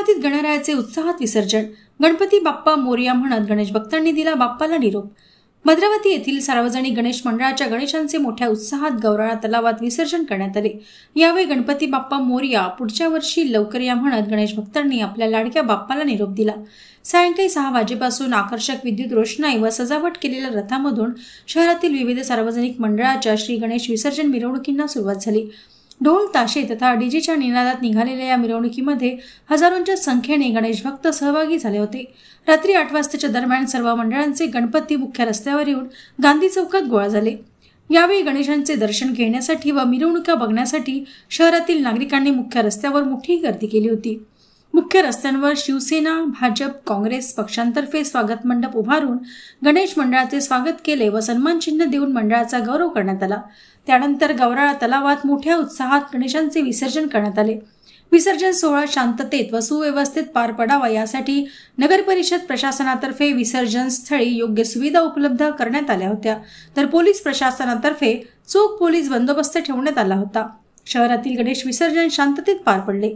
गणपतीत गणरायाचे उत्साहात विसर्जन। गणपती बाप्पा मोरया म्हणत गणेश भक्तांनी दिला बाप्पाला निरोप। भद्रावती येथील सार्वजनिक गणेश मंडळाच्या गणेशांचे मोठ्या उत्साहात गौराळा तलावात विसर्जन करण्यात आले। यावेळी गणपती बाप्पा मोरया पुढच्या वर्षी लवकर या म्हणत गणेश भक्तांनी आपल्या लाडक्या बाप्पाला निरोप दिला। सायंकाळी 6 वाजेपासून आकर्षक विद्युत रोषणाई व सजावट केलेल्या रथामधून शहरातील विविध सार्वजनिक मंडळाच्या श्री गणेश विसर्जन मिरवणुकींना सुरुवात झाली। ढोल ताशे तथा डीजेच्या निनादात निघालेल्या या मिरवणुकीमध्ये हजारोंच्या संख्येने गणेश भक्त सहभागी झाले होते। रात्री 8 वाजताच्या दरम्यान सर्व मंडळांचे गणपती मुख्य रस्त्यावर येऊन गांधी चौकात गोळा झाले। यावेळी गणेशांचे दर्शन घेण्यासाठी व मिरवणुका बघण्यासाठी शहरातील नागरिकांनी मुख्य रस्त्यावर मोठी गर्दी केली होती। मुख्य रस्त्यांवर शिवसेना, भाजप, काँग्रेस पक्षांतर्फे स्वागत मंडप उभारून गणेश मंडळाचे स्वागत केले व सन्मान चिन्ह देऊन मंडळाचा गौरव करण्यात आला। त्यानंतर गौराळा तलावात मोठ्या उत्साहात गणेशांचे विसर्जन करण्यात आले। विसर्जन सोहळा शांततेत व सुव्यवस्थित पार पडावा यासाठी नगर परिषद प्रशासनातर्फे विसर्जन स्थळी योग्य सुविधा उपलब्ध करण्यात आल्या होत्या, तर पोलीस प्रशासनातर्फे चोख पोलीस बंदोबस्त ठेवण्यात आला होता। शहरातील गणेश विसर्जन शांततेत पार पडले।